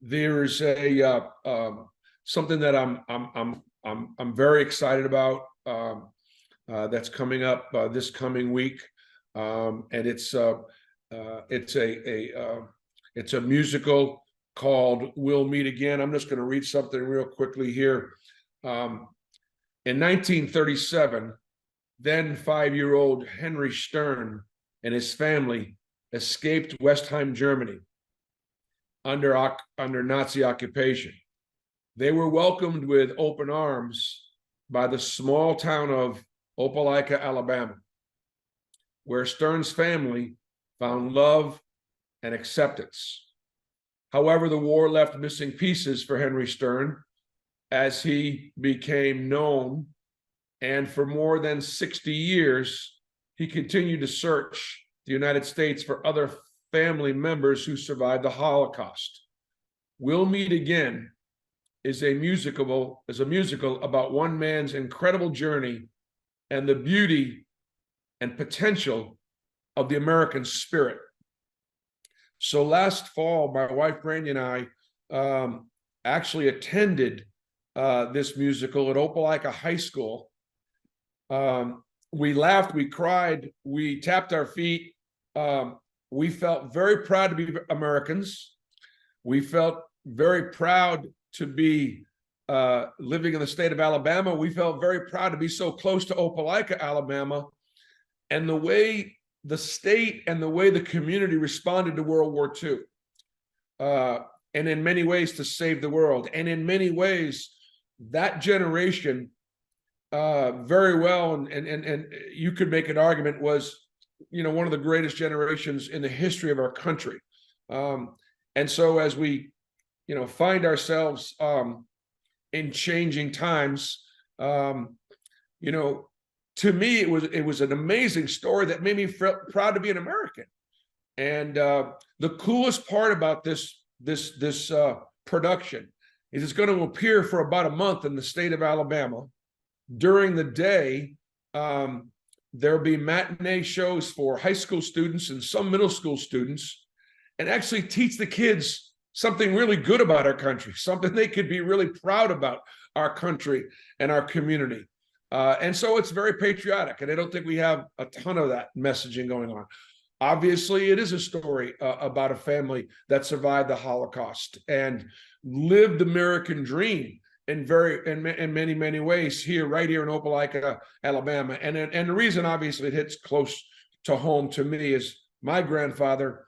there's a something that I'm very excited about that's coming up this coming week, and it's a musical called "We'll Meet Again." I'm just going to read something real quickly here. In 1937, then 5-year-old Henry Stern and his family escaped Westheim, Germany, under Nazi occupation. They were welcomed with open arms by the small town of Opelika, Alabama, where Stern's family found love and acceptance. However, the war left missing pieces for Henry Stern as he became known, and for more than 60 years, he continued to search the United States for other family members who survived the Holocaust. We'll Meet Again is a musical about one man's incredible journey and the beauty and potential of the American spirit. So last fall, my wife Brandy and I actually attended this musical at Opelika High School. We laughed, we cried, we tapped our feet. We felt very proud to be Americans. We felt very proud to be living in the state of Alabama. We felt very proud to be so close to Opelika, Alabama. And the way the state and the way the community responded to World War II, and in many ways to save the world. And in many ways, that generation very well, and you could make an argument, was, one of the greatest generations in the history of our country. And so as we, find ourselves in changing times, to me, it was an amazing story that made me feel proud to be an American. And the coolest part about this production is it's going to appear for about a month in the state of Alabama. During the day, there'll be matinee shows for high school students and some middle school students, and actually teach the kids something really good about our country, something they could be really proud about our country and our community. And so it's very patriotic, and I don't think we have a ton of that messaging going on. Obviously, it is a story about a family that survived the Holocaust and lived the American dream in many ways right here in Opelika, Alabama. And the reason, obviously, it hits close to home to me is my grandfather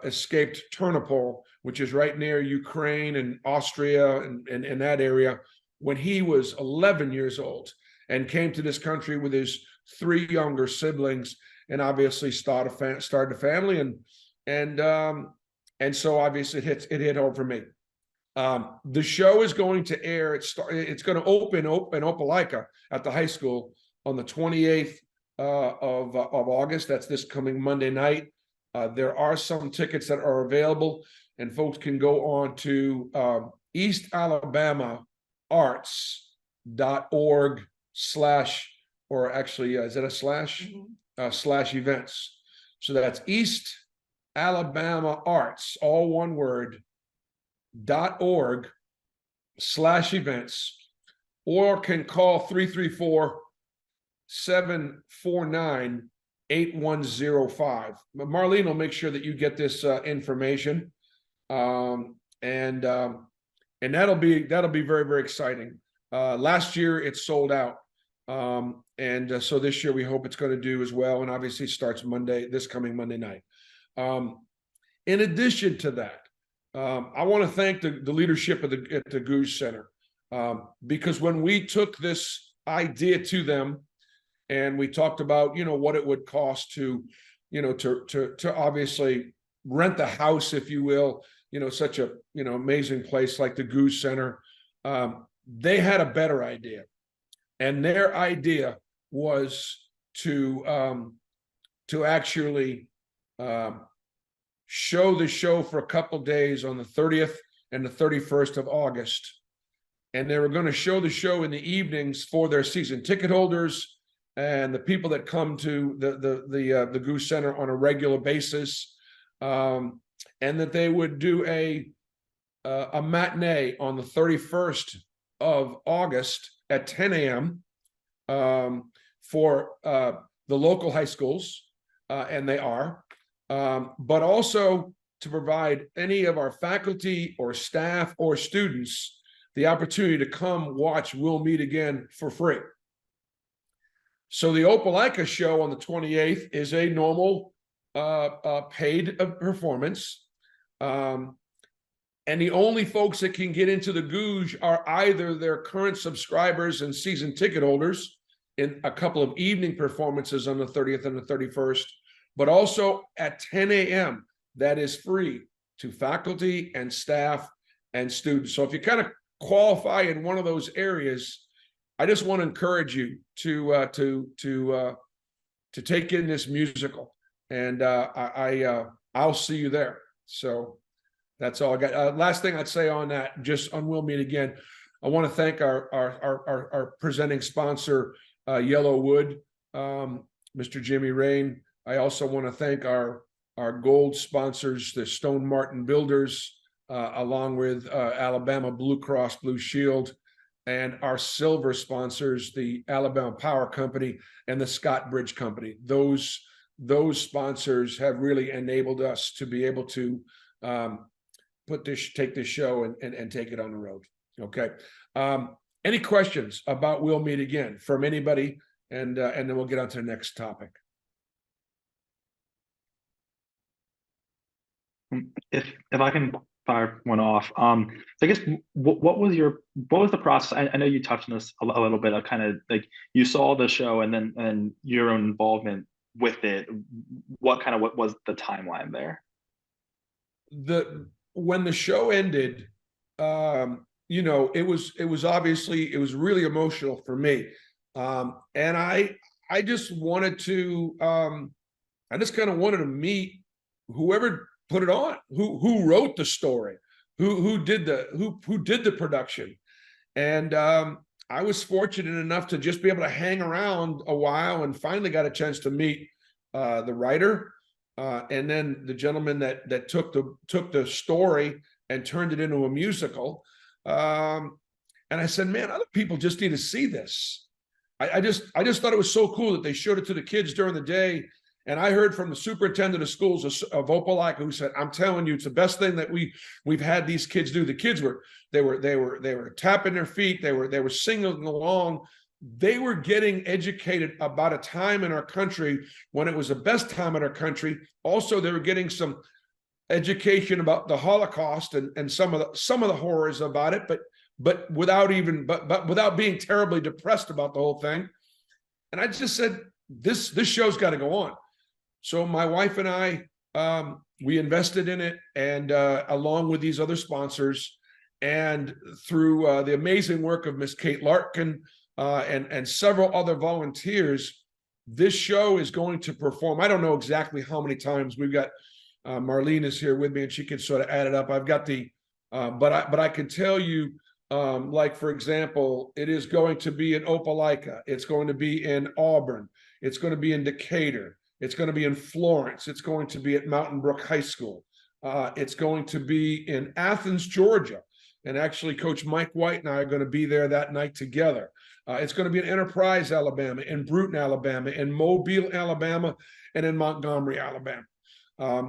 escaped Ternopil, which is right near Ukraine and Austria and that area, when he was 11 years old, and came to this country with his 3 younger siblings, and obviously started a family, and so obviously it hit home for me. The show is going to air. It's going to open in Opelika at the high school on the 28th of August. That's this coming Monday night. There are some tickets that are available, and folks can go on to eastalabamaarts.org/ or actually, is it a slash? / events. So that's East Alabama Arts, all one word, .org/ events, or can call 334-749-8105. Marlene will make sure that you get this information, and that'll be very, very exciting. Last year it sold out, and so this year we hope it's going to do as well. And obviously it starts this coming Monday night. In addition to that, I want to thank the leadership at the Goose Center, because when we took this idea to them, and we talked about what it would cost to obviously rent the house, if you will, such a amazing place like the Goose Center, they had a better idea, and their idea was to actually show the show for a couple of days on the 30th and the 31st of August. And they were going to show the show in the evenings for their season ticket holders and the people that come to the Goose Center on a regular basis, and that they would do a a matinee on the 31st of August at 10 a.m. For the local high schools, and they are, but also to provide any of our faculty or staff or students the opportunity to come watch We'll Meet Again for free. So the Opelika show on the 28th is a normal paid performance. And the only folks that can get into the Gouge are either their current subscribers and season ticket holders in a couple of evening performances on the 30th and the 31st, but also at 10 a.m. that is free to faculty and staff and students. So if you kind of qualify in one of those areas, I just want to encourage you to take in this musical, and I'll see you there. So that's all I got. Last thing I'd say on that, just on We'll Meet Again, I want to thank our presenting sponsor, Yellow Wood, Mr. Jimmy Rain. I also want to thank our gold sponsors, the Stone Martin Builders, along with Alabama Blue Cross Blue Shield, and our silver sponsors, the Alabama Power Company and the Scott Bridge Company. Those sponsors have really enabled us to be able to take this show and take it on the road. Okay. Any questions about We'll Meet Again from anybody, and then we'll get on to the next topic. If I can fire one off, so I guess what was the process? I know you touched on this a little bit. Of kind of like you saw the show and your own involvement with it. What was the timeline there? When the show ended, it was obviously, it was really emotional for me, and I just wanted to, I just kind of wanted to meet whoever put it on, who wrote the story, who did the production, and I was fortunate enough to just be able to hang around a while, and finally got a chance to meet the writer, and then the gentleman that took the story and turned it into a musical. And I said, man, other people just need to see this. I just thought it was so cool that they showed it to the kids during the day. And I heard from the superintendent of schools of Opelika, who said, I'm telling you, it's the best thing that we've had these kids do. The kids were tapping their feet, they were singing along. They were getting educated about a time in our country when it was the best time in our country. Also, they were getting some education about the Holocaust and some of the horrors about it, but without being terribly depressed about the whole thing. And I just said, this show's got to go on. So my wife and I, we invested in it, and along with these other sponsors, and through the amazing work of Miss Kate Larkin and several other volunteers, this show is going to perform. I don't know exactly how many times. We've got Marlene is here with me, and she can sort of add it up. I've got but I can tell you, like, for example, it is going to be in Opelika. It's going to be in Auburn. It's going to be in Decatur. It's going to be in Florence. It's going to be at Mountain Brook High School. It's going to be in Athens, Georgia. And actually, Coach Mike White and I are going to be there that night together. It's going to be in Enterprise, Alabama, in Bruton, Alabama, in Mobile, Alabama, and in Montgomery, Alabama.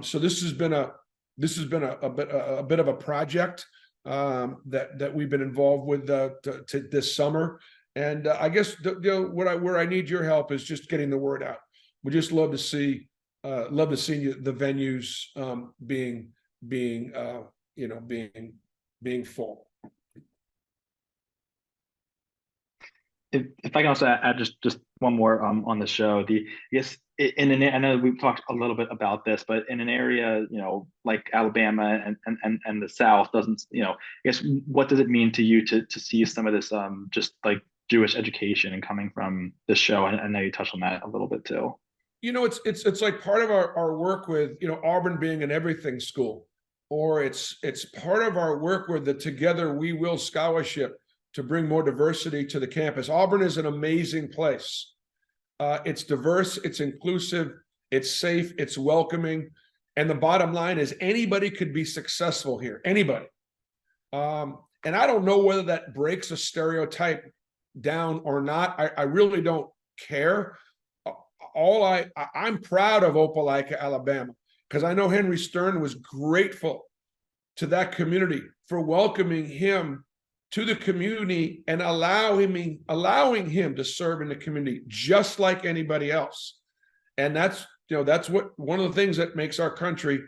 So this has been a bit of a project that we've been involved with this summer. And I guess where I need your help is just getting the word out. We just love to see the venues being full. If I can also add just one more on the show, I know we've talked a little bit about this, but in an area like Alabama and the South, doesn't I guess what does it mean to you to see some of this just like Jewish education and coming from the show? I know you touched on that a little bit too. It's like part of our work with Auburn being an everything school, or it's part of our work with the Together We Will scholarship to bring more diversity to the campus. Auburn is an amazing place. It's diverse, it's inclusive, it's safe, it's welcoming. And the bottom line is anybody could be successful here, anybody. And I don't know whether that breaks a stereotype down or not. I really don't care. I'm proud of Opelika, Alabama, because I know Henry Stern was grateful to that community for welcoming him to the community and allowing him to serve in the community just like anybody else. And that's what one of the things that makes our country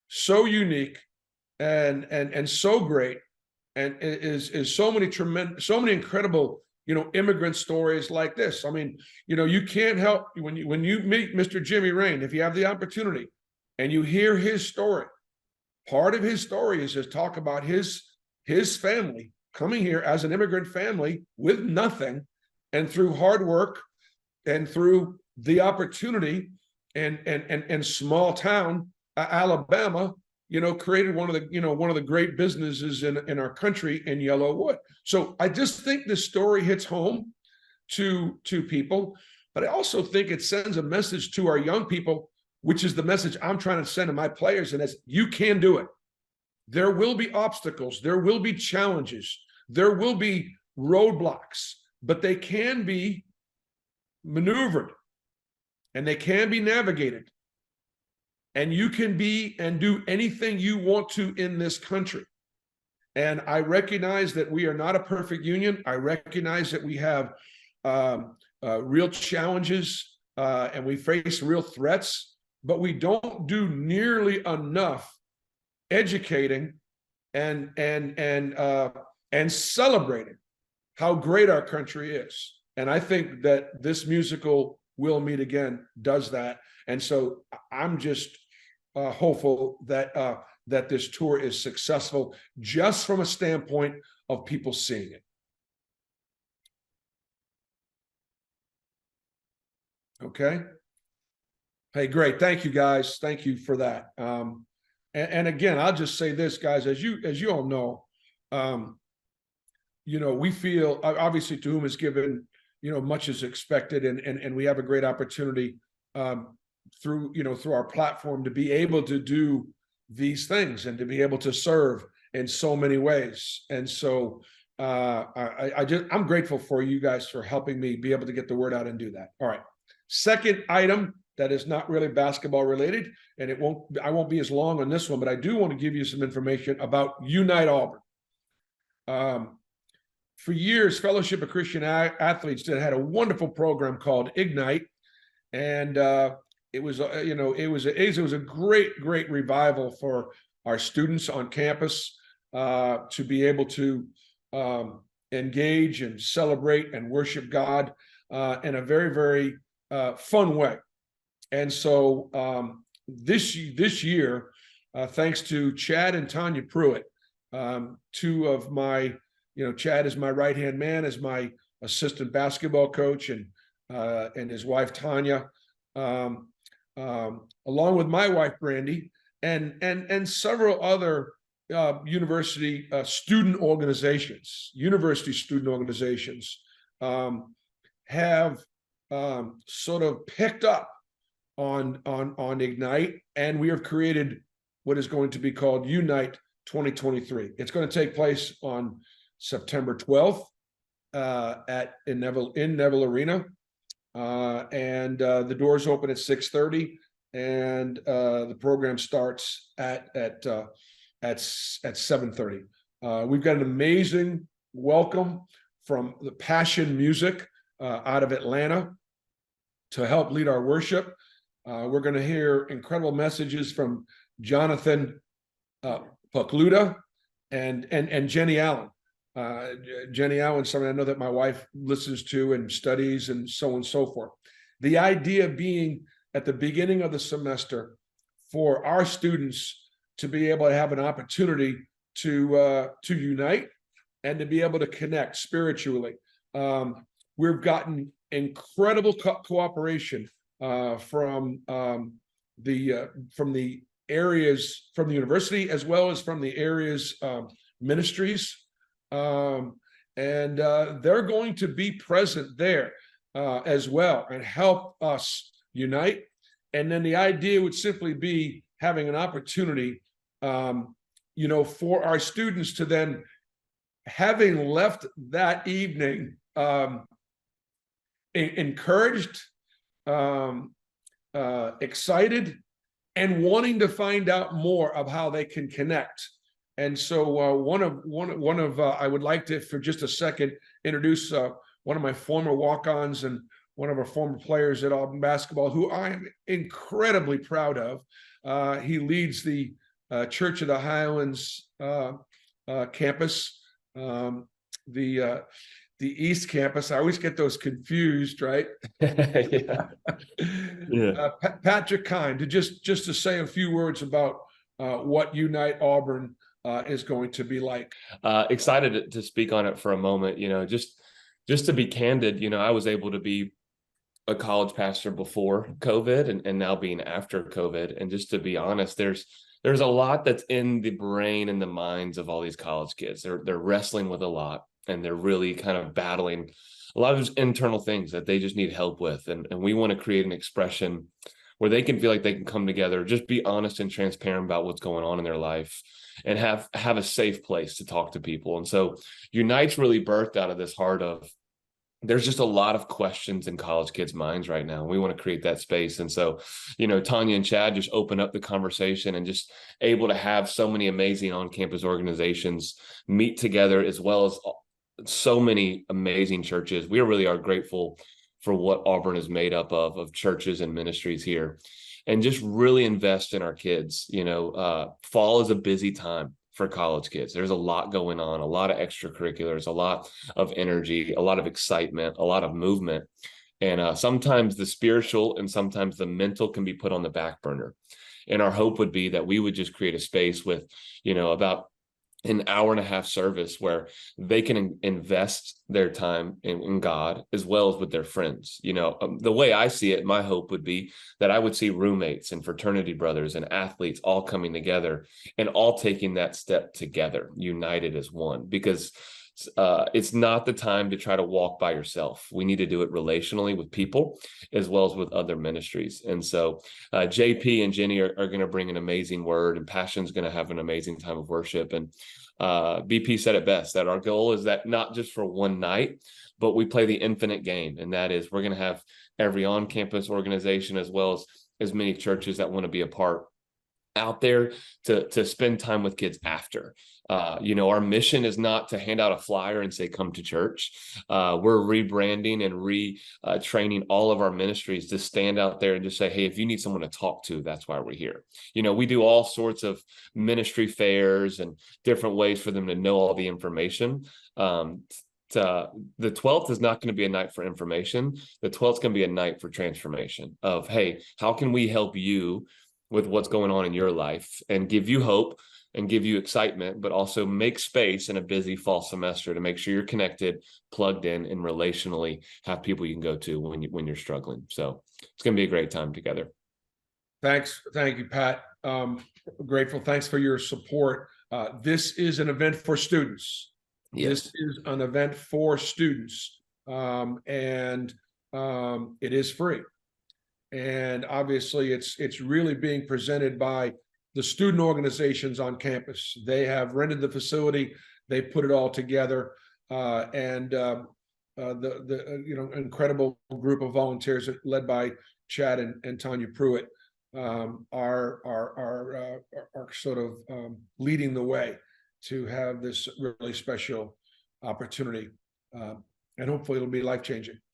so unique and so great, and is so many incredible immigrant stories like this. I mean, you can't help when you meet Mr. Jimmy Rain, if you have the opportunity and you hear his story. Part of his story is to talk about his family coming here as an immigrant family with nothing, and through hard work and through the opportunity and small town Alabama, created one of the great businesses in our country in Yellowwood. So I just think this story hits home to people, but I also think it sends a message to our young people, which is the message I'm trying to send to my players, and that's, you can do it. There will be obstacles, there will be challenges, there will be roadblocks, but they can be maneuvered and they can be navigated. And you can be and do anything you want to in this country. And I recognize that we are not a perfect union. I recognize that we have real challenges and we face real threats, but we don't do nearly enough educating and celebrating how great our country is. And I think that this musical We'll Meet Again does that. And so I'm just hopeful that that this tour is successful, just from a standpoint of people seeing it. Okay. Hey, great. Thank you, guys. Thank you for that. And again, I'll just say this, guys, as you all know, we feel, obviously, to whom is given, much is expected, and we have a great opportunity through our platform to be able to do these things and to be able to serve in so many ways. And so I'm grateful for you guys for helping me be able to get the word out and do that. All right. Second item that is not really basketball related, and I won't be as long on this one, but I do want to give you some information about Unite Auburn. For years, Fellowship of Christian Athletes had a wonderful program called Ignite, and it was a great revival for our students on campus to be able to engage and celebrate and worship God in a very, very fun way. And so this year, thanks to Chad and Tanya Pruitt, two of my, Chad is my right-hand man, as my assistant basketball coach, and his wife Tanya, along with my wife Brandy, and several other university student organizations have sort of picked up on Ignite, and we have created what is going to be called Unite 2023. It's going to take place on September 12th in Neville Arena, and the doors open at 6:30, and the program starts at 7:30. We've got an amazing welcome from the Passion Music out of Atlanta to help lead our worship. We're going to hear incredible messages from Jonathan Pokluda and Jenny Allen. Jenny Allen, something I know that my wife listens to and studies, and so on and so forth. The idea being, at the beginning of the semester, for our students to be able to have an opportunity to unite and to be able to connect spiritually. We've gotten incredible cooperation from the areas, from the university, as well as from the areas ministries, and they're going to be present there as well and help us unite. And then the idea would simply be having an opportunity, for our students to then, having left that evening, encouraged, excited, and wanting to find out more of how they can connect. And so one of I would like to, for just a second, introduce one of my former walk-ons and one of our former players at Auburn basketball, who I am incredibly proud of. He leads the Church of the Highlands campus, the East Campus. I always get those confused, right? Yeah. Yeah. Patrick Kind, just to say a few words about what Unite Auburn is going to be like. Excited to speak on it for a moment. Just to be candid, I was able to be a college pastor before COVID and now being after COVID. And just to be honest, there's a lot that's in the brain and the minds of all these college kids. They're wrestling with a lot, and they're really kind of battling a lot of those internal things that they just need help with. And we want to create an expression where they can feel like they can come together, just be honest and transparent about what's going on in their life, and have a safe place to talk to people. And so Unite's really birthed out of this heart of, there's just a lot of questions in college kids' minds right now. We want to create that space. And so, Tanya and Chad just open up the conversation, and just able to have so many amazing on-campus organizations meet together, as well as so many amazing churches. We really are grateful for what Auburn is made up of churches and ministries here, and just really invest in our kids. Fall is a busy time for college kids. There's a lot going on, a lot of extracurriculars, a lot of energy, a lot of excitement, a lot of movement. And sometimes the spiritual and sometimes the mental can be put on the back burner. And our hope would be that we would just create a space with, about an hour and a half service where they can invest their time in God, as well as with their friends. The way I see it, my hope would be that I would see roommates and fraternity brothers and athletes all coming together and all taking that step together, united as one, because it's not the time to try to walk by yourself. We need to do it relationally with people, as well as with other ministries. And so JP and Jenny are going to bring an amazing word, and Passion's going to have an amazing time of worship. And BP said it best, that our goal is that not just for one night, but we play the infinite game. And that is, we're going to have every on-campus organization, as well as many churches that want to be a part, out there to spend time with kids after. Our mission is not to hand out a flyer and say, come to church. We're rebranding and retraining all of our ministries to stand out there and just say, hey, if you need someone to talk to, that's why we're here. We do all sorts of ministry fairs and different ways for them to know all the information. The 12th is not going to be a night for information. The 12th is going to be a night for transformation of, hey, how can we help you with what's going on in your life, and give you hope and give you excitement, but also make space in a busy fall semester to make sure you're connected, plugged in, and relationally have people you can go to when you're struggling. So it's going to be a great time together. Thanks. Thank you, Pat. Grateful. Thanks for your support. This is an event for students. Yes. This is an event for students, and it is free. And obviously it's really being presented by the student organizations on campus. They have rented the facility, they put it all together, and the incredible group of volunteers led by Chad and Tanya Pruitt are sort of leading the way to have this really special opportunity, and hopefully it'll be life-changing.